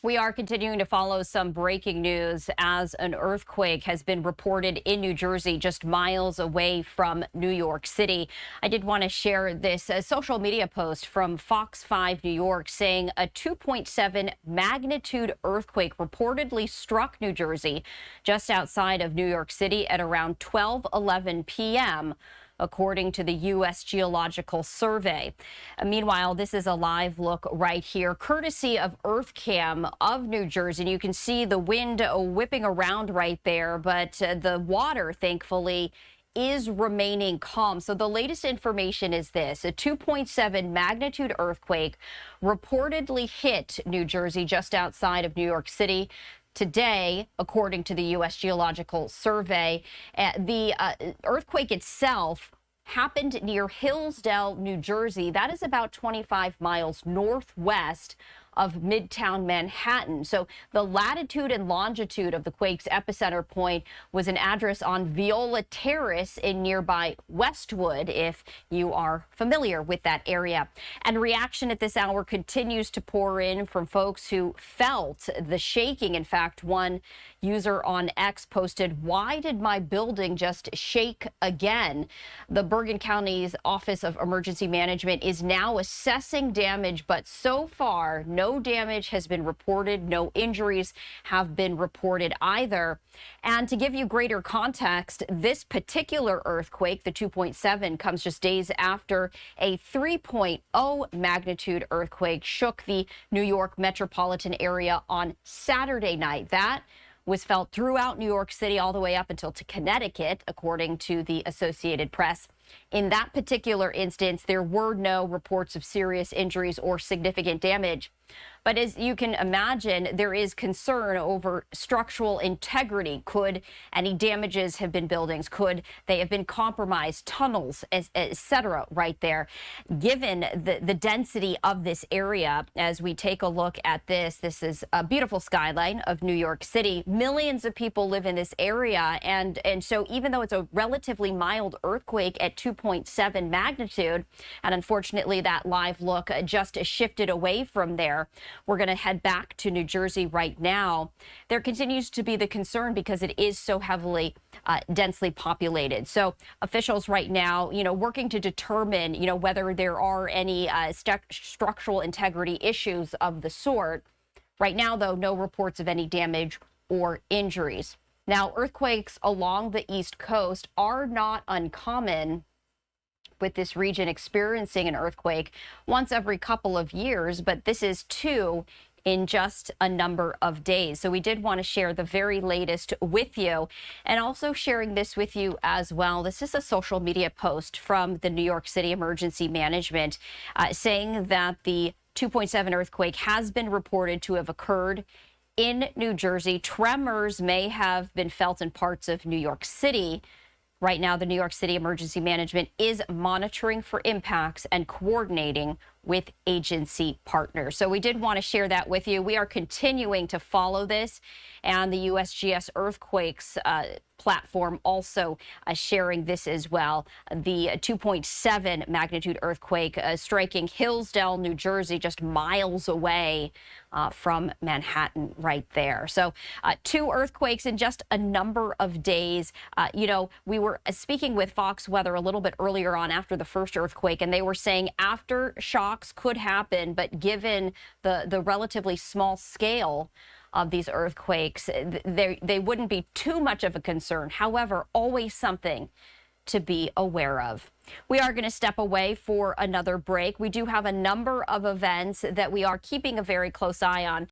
We are continuing to follow some breaking news as an earthquake has been reported in New Jersey, just miles away from New York City. I did want to share this social media post from Fox 5 New York saying a 2.7 magnitude earthquake reportedly struck New Jersey just outside of New York City at around 12:11 p.m. according to the U.S. Geological Survey. Meanwhile, this is a live look right here, courtesy of EarthCam of New Jersey. And you can see the wind whipping around right there, but the water, thankfully, is remaining calm. So the latest information is this: a 2.7 magnitude earthquake reportedly hit New Jersey just outside of New York City today, according to the U.S. Geological Survey. The earthquake itself happened near Hillsdale, New Jersey. That is about 25 miles northwest of Midtown Manhattan. So the latitude and longitude of the quake's epicenter point was an address on Viola Terrace in nearby Westwood, if you are familiar with that area. And reaction at this hour continues to pour in from folks who felt the shaking. In fact, one user on X posted, "Why did my building just shake again?" The Bergen County's Office of Emergency Management is now assessing damage, but so far, no damage has been reported. No injuries have been reported either. And to give you greater context, this particular earthquake, the 2.7, comes just days after a 3.0 magnitude earthquake shook the New York metropolitan area on Saturday night. That was felt throughout New York City all the way up until to Connecticut, according to the Associated Press. In that particular instance, there were no reports of serious injuries or significant damage. But as you can imagine, there is concern over structural integrity. Could any damages have been buildings? Could they have been compromised? Tunnels, et cetera, right there. Given the density of this area, as we take a look at this is a beautiful skyline of New York City. Millions of people live in this area. And so even though it's a relatively mild earthquake at 2.7 magnitude, and unfortunately that live look just shifted away from there, we're going to head back to New Jersey right now. There continues to be the concern because it is so heavily densely populated. So officials right now, working to determine, whether there are any structural integrity issues of the sort. Right now, though, no reports of any damage or injuries. Now, earthquakes along the East Coast are not uncommon, with this region experiencing an earthquake once every couple of years, but this is two in just a number of days. So we did want to share the very latest with you, and also sharing this with you as well. This is a social media post from the New York City Emergency Management saying that the 2.7 earthquake has been reported to have occurred in New Jersey. Tremors may have been felt in parts of New York City. Right now, the New York City Emergency Management is monitoring for impacts and coordinating with agency partners. So we did want to share that with you. We are continuing to follow this, and the USGS earthquakes platform also sharing this as well. The 2.7 magnitude earthquake striking Hillsdale, New Jersey, just miles away from Manhattan right there. So two earthquakes in just a number of days. We were speaking with Fox Weather a little bit earlier on after the first earthquake, and they were saying aftershocks could happen, but given the relatively small scale of these earthquakes, they wouldn't be too much of a concern. However, always something to be aware of. We are going to step away for another break. We do have a number of events that we are keeping a very close eye on